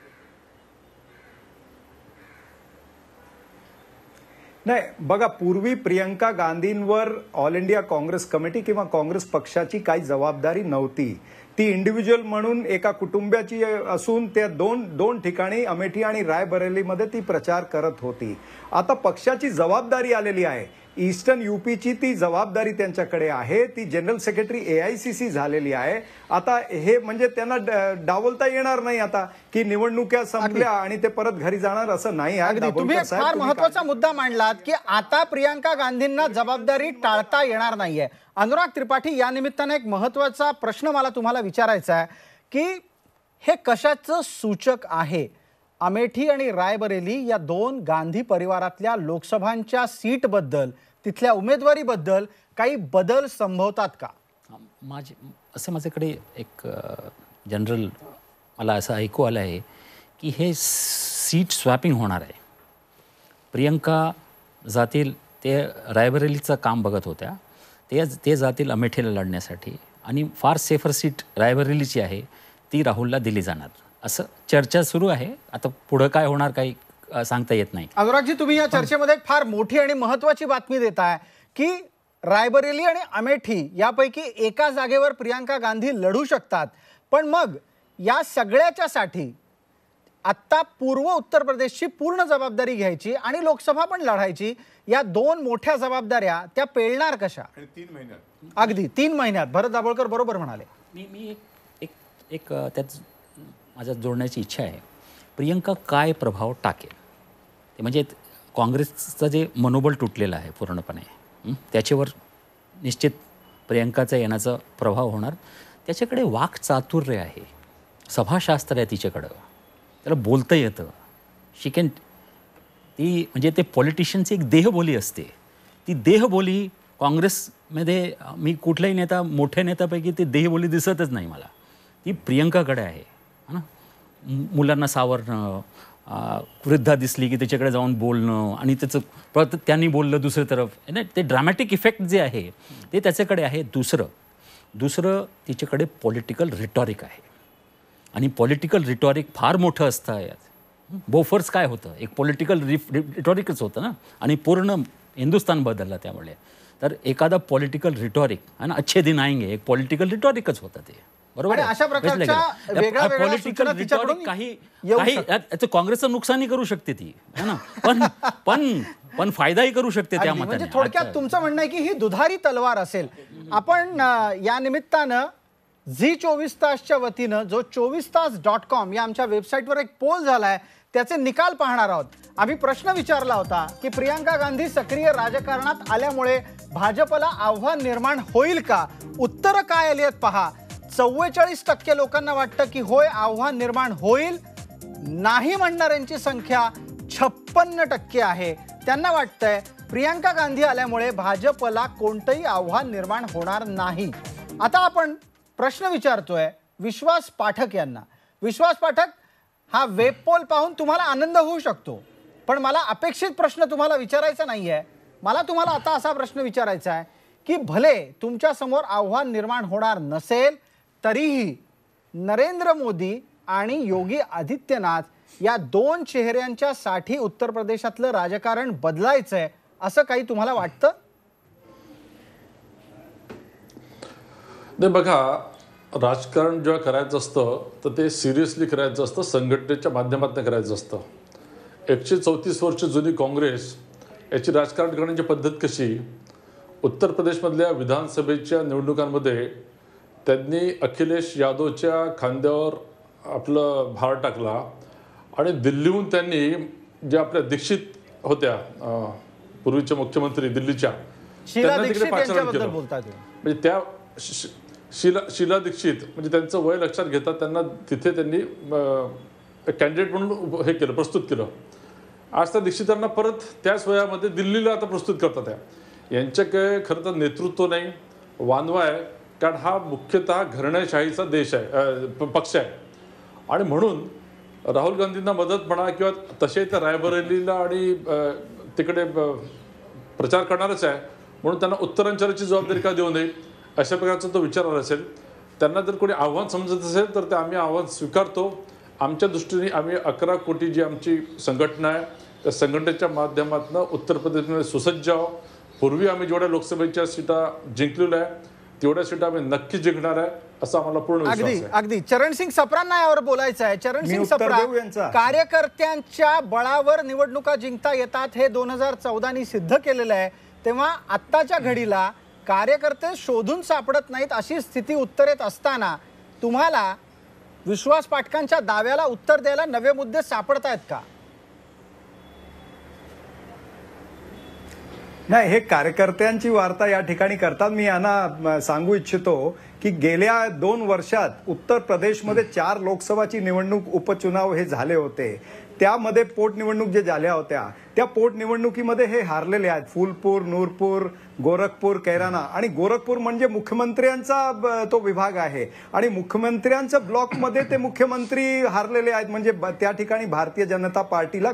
नाही, बघा, पूर्वी Priyanka गांधींवर all India Congress committee किंवा काँग्रेस पक्षाची काही जबाबदारी नव्हती. ती इंडिव्हिज्युअल म्हणून एका कुटुंबाची असून त्या दोन ठिकाणी अमेठी आणि रायबरेलीमध्ये ती प्रचार करत होती. आता पक्षाची जबाबदारी आलेली आहे. ईस्टर्न यूपीची ती जबाबदारी त्यांच्याकडे आहे. ती जनरल सेक्रेटरी AICC झालेली आहे. आता हे म्हणजे त्यांना डावलता येणार नाही आता की निवडणुका संपल्या आणि ते परत घरी जाणार, असं नाही आहे. तुम्ही एक फार महत्वाचा मुद्दा मांडलात की आता प्रियंका गांधींना जबाबदारी टाळता येणार नाहीये. अनुराग त्रिपाठी, या निमित्ताने एक महत्वाचा प्रश्न मला तुम्हाला विचारायचा आहे की हे कशाचं सूचक आहे? अमेठी आणि रायबरेली या 2 गांधी परिवारातल्या लोकसभांच्या सीटबद्दल, तिथल्या उमेदवारीबद्दल काही बदल संभवतात का? माझ्याकडे एक जनरल मला असं ऐकू आलं आहे की हे सीट स्वॅपिंग होणार आहे. प्रियंका जातील ते रायबरेलीचं काम बघत होत्या, ते जातील अमेठीला लढण्यासाठी आणि फार सेफर सीट रायबरेलीची आहे ती राहुलला दिली जाणार, असं चर्चा सुरू आहे. आता पुढं काय होणार काही सांगता येत नाही. अनुरागजी, तुम्ही या चर्चेमध्ये एक फार मोठी आणि महत्वाची बातमी देताय की रायबरेली आणि अमेठी यापैकी एका जागेवर प्रियंका गांधी लढू शकतात. पण मग या सगळ्याच्यासाठी आत्ता पूर्व उत्तर प्रदेशची पूर्ण जबाबदारी घ्यायची आणि लोकसभा पण लढायची, या 2 मोठ्या जबाबदाऱ्या त्या पेलणार कशा? 3 महिन्यात, अगदी 3 महिन्यात. भरत दाभोळकर बरोबर म्हणाले. मी एक त्यात माझ्या जोडण्याची इच्छा आहे. प्रियंका काय प्रभाव टाकेल ते म्हणजे काँग्रेसचं जे मनोबल तुटलेलं आहे पूर्णपणे, त्याच्यावर निश्चित प्रियंकाचा येण्याचा प्रभाव होणार. त्याच्याकडे वाक्चातुर्य आहे, सभाशास्त्र आहे तिच्याकडं, त्याला बोलता येतं. ती म्हणजे ते पॉलिटिशियनची एक देहबोली असते. ती देहबोली काँग्रेसमध्ये मी कुठलाही नेता, मोठ्या नेत्यापैकी ती देहबोली दिसतच नाही मला. ती प्रियंकाकडे आहे ना. मुलांना सावरणं, वृद्धा दिसली की त्याच्याकडे जाऊन बोलणं आणि त्याचं परत त्यांनी बोललं दुसरी तरफ, नाही ते ड्रामॅटिक इफेक्ट जे आहे ते त्याच्याकडे आहे. दुसरं तिच्याकडे पॉलिटिकल रिटॉरिक आहे आणि पॉलिटिकल रिटॉरिक फार मोठं असतं. बोफर्स काय होतं, एक पॉलिटिकल रिटॉरिकच होतं ना, आणि पूर्ण हिंदुस्थान बदलला त्यामुळे. तर एखादा पॉलिटिकल रिटॉरिक आणि अच्छे दिन आएंगे, एक पॉलिटिकल रिटॉरिकच होतं ते, बरोबर. अशा प्रकारच्या पॉलिटिकल रिटॉरिक काही काँग्रेसचं नुकसानही करू शकते ती, है ना, पण फायदाही करू शकते त्या मताने. म्हणजे थोडक्यात तुमचं म्हणणं आहे की ही दुधारी तलवार असेल. आपण या निमित्तानं झी24 तासच्या वतीनं जो 24तास.com या आमच्या वेबसाईटवर एक पोल झालाय, त्याचे निकाल पाहणार आहोत. आम्ही प्रश्न विचारला होता की प्रियंका गांधी सक्रिय राजकारणात आल्यामुळे भाजपला आव्हान निर्माण होईल का? उत्तरं काय आली आहेत पहा. 44% लोकांना वाटतं की होय, आव्हान निर्माण होईल. नाही म्हणणाऱ्यांची संख्या 56% आहे. त्यांना वाटतंय प्रियंका गांधी आल्यामुळे भाजपला कोणतंही आव्हान निर्माण होणार नाही. आता आपण प्रश्न विचारतोय विश्वास पाठक यांना. विश्वास पाठक, हा वेब पोल पाहून तुम्हाला आनंद होऊ शकतो, पण मला अपेक्षित प्रश्न तुम्हाला विचारायचा नाहीये. मला तुम्हाला आता असा प्रश्न विचारायचा आहे की भले तुमच्या समोर आव्हान निर्माण होणार नसेल तरीही नरेंद्र मोदी आणि योगी आदित्यनाथ या 2 चेहऱ्यांच्या साठी उत्तर प्रदेशातलं राजकारण बदलायचंय असं काही तुम्हाला वाटतं? नाही, बघा, राजकारण जेव्हा करायचं असतं तर ते सिरियसली करायचं असतं, संघटनेच्या माध्यमातून करायचं असतं. 134 वर्ष जुनी काँग्रेस याची राजकारण करण्याची पद्धत कशी? उत्तर प्रदेशमधल्या विधानसभेच्या निवडणुकांमध्ये त्यांनी अखिलेश यादवच्या खांद्यावर आपलं भार टाकला आणि दिल्लीहून त्यांनी ज्या आपल्या दीक्षित होत्या पूर्वीच्या मुख्यमंत्री दिल्लीच्या, त्यांना तिकडे पाचारण केलं. म्हणजे त्या शीला दीक्षित, म्हणजे त्यांचं वय लक्षात घेता त्यांना तिथे त्यांनी कॅन्डिडेट म्हणून हे केलं, प्रस्तुत केलं. आज त्या दीक्षितांना परत त्याच वयामध्ये दिल्लीला आता प्रस्तुत करतात. यांच्याकडे खरं तर नेतृत्व नाही, वानवा आहे, कारण हा मुख्यतः घराणेशाहीचा देश आहे, पक्ष आहे. आणि म्हणून राहुल गांधींना मदत म्हणा किंवा तसे तर रायबरेलीला आणि तिकडे प्रचार करणारच आहे, म्हणून त्यांना उत्तरांचलाची जबाबदारी का देऊ नये अशा प्रकारचा तो विचार आला असेल. त्यांना जर कोणी आव्हान समजत असेल तर ते आम्ही आव्हान स्वीकारतो. आमच्या दृष्टीने आम्ही 11 कोटी जी आमची संघटना आहे त्या संघटनेच्या माध्यमातून उत्तर प्रदेशमध्ये सुसज्ज आहोत. पूर्वी आम्ही जेवढ्या लोकसभेच्या सीटा जिंकलेल्या आहे तेवढ्या सीटा आम्ही नक्की जिंकणार आहे असं आम्हाला पूर्ण विश्वास अगदी आहे. अगदी चरणसिंग सप्रांना यावर बोलायचं आहे. चरणसिंग सप्रा, कार्यकर्त्यांच्या बळावर निवडणुका जिंकता येतात हे 2014 सिद्ध केलेलं आहे. तेव्हा आत्ताच्या घडीला कार्यकर्ते शोधून सापडत नाहीत अशी स्थिती उत्तरेत असताना तुम्हाला विश्वास पाठकांच्या दाव्याला उत्तर द्यायला नवे मुद्दे सापडतायत का? नाही, हे कार्यकर्त्यांची वार्ता या ठिकाणी करतात. मी यांना सांगू इच्छितो की गेल्या 2 वर्षात उत्तर प्रदेशमध्ये 4 लोकसभाची निवडणूक उपचुनाव हे झाले होते. त्यामध्ये पोटनिवडणूक जे झाल्या होत्या त्या पोटनिवडणुकीमध्ये हे हारलेले आहेत. फुलपूर, नूरपूर, गोरखपूर, कैराना. आणि गोरखपूर म्हणजे मुख्यमंत्र्यांचा तो विभाग आहे आणि मुख्यमंत्र्यांच्या ब्लॉकमध्ये ते मुख्यमंत्री हारलेले आहेत. म्हणजे त्या ठिकाणी भारतीय जनता पार्टीला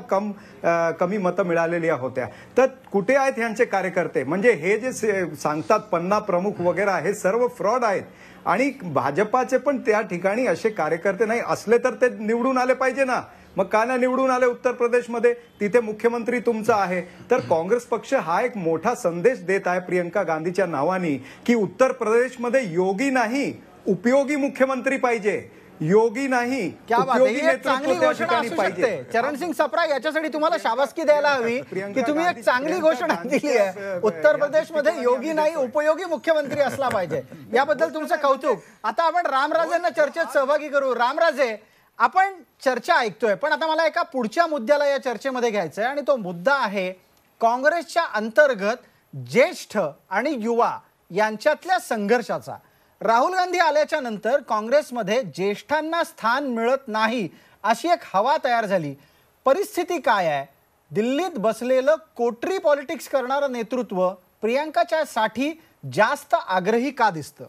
कमी मतं मिळालेली होत्या. तर कुठे आहेत ह्यांचे कार्यकर्ते? म्हणजे हे जे सांगतात 50 प्रमुख वगैरे हे सर्व फ्रॉड आहेत. आणि भाजपाचे पण त्या ठिकाणी असे कार्यकर्ते नाही असले तर ते निवडून आले पाहिजे ना. मग का नाही निवडून आले उत्तर प्रदेशमध्ये? तिथे मुख्यमंत्री तुमचा आहे. तर काँग्रेस पक्ष हा एक मोठा संदेश देत आहे प्रियंका गांधीच्या नावाने की उत्तर प्रदेशमध्ये योगी नाही उपयोगी मुख्यमंत्री पाहिजे. योगी नाही क्या बात आहे, ही एक नेतृत्व चांगली त्या घोषणा ठिकाणी असू पाहिजे. शकते. चरणसिंग सप्रा, याच्यासाठी तुम्हाला शाबासकी द्यायला हवी की तुम्ही एक चांगली घोषणा दिली आहे. उत्तर प्रदेशमध्ये योगी नाही उपयोगी मुख्यमंत्री असला पाहिजे, याबद्दल तुमचं कौतुक. आता आपण रामराजेंना चर्चेत सहभागी करू. रामराजे, आपण चर्चा ऐकतोय पण आता मला एका पुढच्या मुद्द्याला या चर्चेमध्ये घ्यायचं आहे आणि तो मुद्दा आहे काँग्रेसच्या अंतर्गत ज्येष्ठ आणि युवा यांच्यातल्या संघर्षाचा. राहुल गांधी आल्याच्या नंतर काँग्रेसमध्ये ज्येष्ठांना स्थान मिळत नाही अशी एक हवा तयार झाली. परिस्थिती काय आहे? दिल्लीत बसलेलं कोटरी पॉलिटिक्स करणारं नेतृत्व प्रियंकाच्या साठी जास्त आग्रही का दिसतं?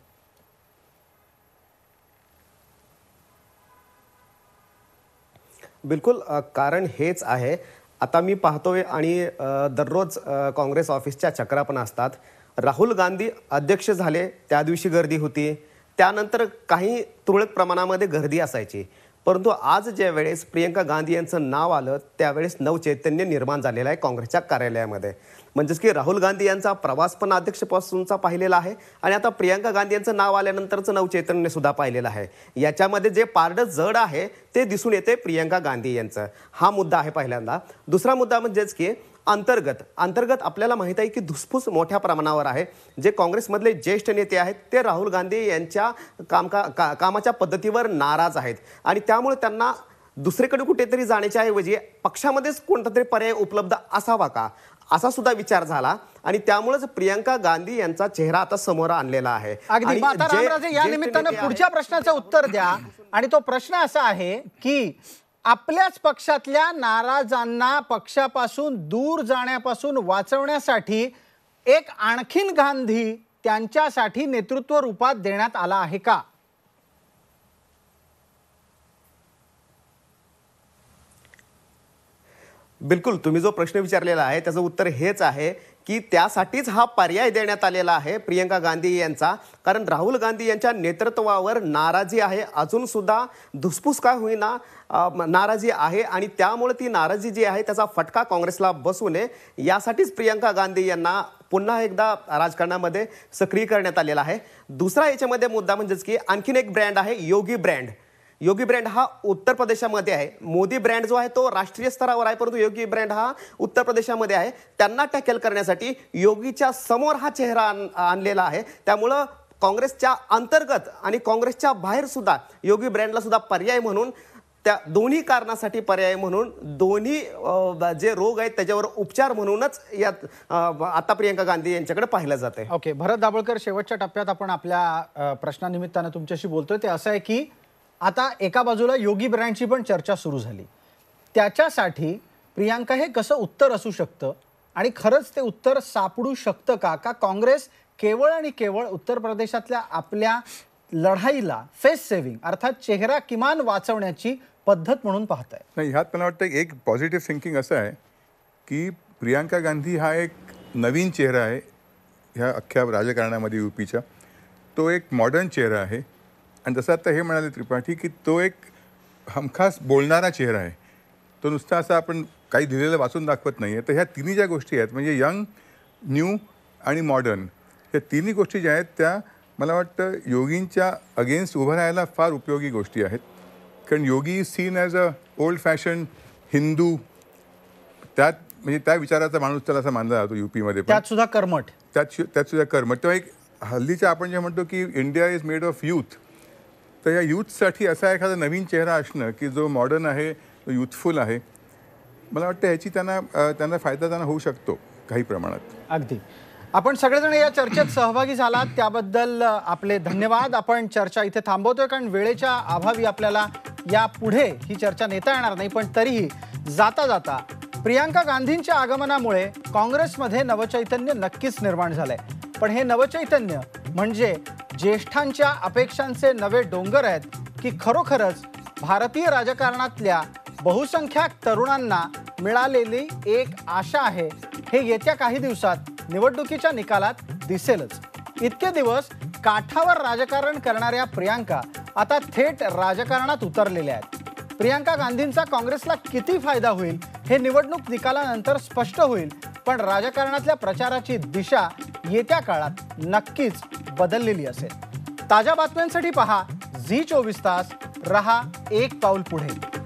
बिलकुल कारण हेच आहे. आता मी पाहतोय आणि दररोज काँग्रेस ऑफिसच्या चक्रा पण असतात. राहुल गांधी अध्यक्ष झाले त्या दिवशी गर्दी होती, त्यानंतर काही तुरळक प्रमाणामध्ये गर्दी असायची. परंतु आज ज्या वेळेस प्रियंका गांधी यांचं नाव आलं त्यावेळेस नवचैतन्य निर्माण झालेलं आहे काँग्रेसच्या कार्यालयामध्ये. म्हणजेच की राहुल गांधी यांचा प्रवास पण अध्यक्षपासूनचा पाहिलेला आहे आणि आता प्रियंका गांधी यांचं नाव आल्यानंतरचं नवचैतन्य सुद्धा पाहिलेलं आहे. याच्यामध्ये जे पारडं जड आहे ते दिसून येते प्रियंका गांधी यांचं. हा मुद्दा आहे पहिल्यांदा. दुसरा मुद्दा म्हणजेच की अंतर्गत आपल्याला माहित आहे की धुसफूस मोठ्या प्रमाणावर आहे. जे काँग्रेसमधले ज्येष्ठ नेते आहेत ते राहुल गांधी यांच्या कामाच्या पद्धतीवर नाराज आहेत आणि त्यामुळे त्यांना दुसरीकडे कुठेतरी जाण्याच्या ऐवजी पक्षामध्येच कोणता तरी पर्याय उपलब्ध असावा का असा सुद्धा विचार झाला आणि त्यामुळेच प्रियंका गांधी यांचा चेहरा आता समोर आणलेला आहे. अगदी. रामराजे, या निमित्तानं पुढच्या प्रश्नाचं उत्तर द्या. आणि तो प्रश्न असा आहे की आपल्याच पक्षातल्या नाराजांना पक्षापासून दूर जाण्यापासून वाचवण्यासाठी एक आणखीन गांधी त्यांच्यासाठी नेतृत्व रूपात देण्यात आला आहे का? बिलकुल, तुम्ही जो प्रश्न विचारलेला आहे त्याचं उत्तर हेच आहे की त्यासाठीच हा पर्याय देण्यात आलेला आहे प्रियंका गांधी यांचा. कारण राहुल गांधी यांच्या नेतृत्वावर नाराजी आहे, अजून सुद्धा धुसफूस का होईना नाराजी आहे आणि त्यामुळे ती नाराजी जी आहे त्याचा फटका काँग्रेसला बसू नये यासाठीच प्रियंका गांधी यांना पुन्हा एकदा राजकारणामध्ये सक्रिय करण्यात आलेला आहे. दुसरा याच्यामध्ये मुद्दा म्हणजेच की आणखीन एक ब्रँड आहे योगी ब्रँड. योगी ब्रँड हा उत्तर प्रदेशामध्ये आहे. मोदी ब्रँड जो आहे तो राष्ट्रीय स्तरावर आहे, परंतु योगी ब्रँड हा उत्तर प्रदेशामध्ये आहे. त्यांना टॅकल करण्यासाठी योगीच्या समोर हा चेहरा आणलेला आहे. त्यामुळं काँग्रेसच्या अंतर्गत आणि काँग्रेसच्या बाहेर सुद्धा योगी ब्रँडला सुद्धा पर्याय म्हणून, त्या दोन्ही कारणासाठी पर्याय म्हणून, दोन्ही जे रोग आहेत त्याच्यावर उपचार म्हणूनच यात आता प्रियंका गांधी यांच्याकडे पाहिलं जाते. ओके, भरत दाभोळकर, शेवटच्या टप्प्यात आपण आपल्या प्रश्नानिमित्तानं तुमच्याशी बोलतोय. ते असं आहे की आता एका बाजूला योगी ब्रँडची पण चर्चा सुरू झाली. त्याच्यासाठी प्रियंका हे कसं उत्तर असू शकतं आणि खरंच ते उत्तर सापडू शकतं का? का काँग्रेस केवळ आणि केवळ उत्तर प्रदेशातल्या आपल्या लढाईला फेस सेव्हिंग अर्थात चेहरा किमान वाचवण्याची पद्धत म्हणून पाहत आहे? नाही, ह्यात मला वाटतं एक पॉझिटिव्ह थिंकिंग असं आहे की प्रियंका गांधी हा एक नवीन चेहरा आहे ह्या अख्ख्या राजकारणामध्ये यूपीचा. तो एक मॉडर्न चेहरा आहे. आणि जसं आता हे म्हणाले त्रिपाठी की तो एक हमखास बोलणारा चेहरा आहे, तो नुसता असं आपण काही दिलेलं वाचून दाखवत नाही आहे. तर ह्या तिन्ही ज्या गोष्टी आहेत म्हणजे यंग, न्यू आणि मॉडर्न, या तिन्ही गोष्टी ज्या आहेत त्या मला वाटतं योगींच्या अगेन्स्ट उभं राहायला फार उपयोगी गोष्टी आहेत. कारण Yogi is seen as a old fashion Hindu, त्यात म्हणजे त्या विचाराचा माणूस त्याला असं मानला जातो यूपीमध्ये, पण त्यात सुद्धा कर्मठ. त्यात सुद्धा कर्मठ. तेव्हा एक हल्लीच्या आपण जे म्हणतो की India is made of youth, तर या यूथसाठी असा एखादा नवीन चेहरा असणं की जो मॉडर्न आहे, तो युथफुल आहे, मला वाटतं ह्याची त्यांना फायदा त्यांना होऊ शकतो काही प्रमाणात. अगदी. आपण सगळेजण या चर्चेत सहभागी झालात त्याबद्दल आपले धन्यवाद. आपण चर्चा इथे थांबवतोय कारण वेळेच्या अभावी आपल्याला या पुढे ही चर्चा नेता येणार नाही. पण तरीही जाता जाता प्रियांका गांधींच्या आगमनामुळे काँग्रेसमध्ये नवचैतन्य नक्कीच निर्माण झालंय. पण हे नवचैतन्य म्हणजे ज्येष्ठांच्या अपेक्षांचे नवे डोंगर आहेत की खरोखरच भारतीय राजकारणातल्या बहुसंख्याक तरुणांना मिळालेली एक आशा आहे, हे येत्या काही दिवसात निवडणुकीच्या निकालात दिसेलच. इतके दिवस काठावर राजकारण करणाऱ्या प्रियांका आता थेट राजकारणात उतरलेल्या आहेत. प्रियांका गांधींचा काँग्रेसला किती फायदा होईल हे निवडणूक निकालानंतर स्पष्ट होईल. पण राजकारणातल्या प्रचाराची दिशा येत्या काळात नक्कीच बदललेली असेल. ताज्या बातम्यांसाठी पहा झी 24 तास. रहा एक पाऊल पुढे.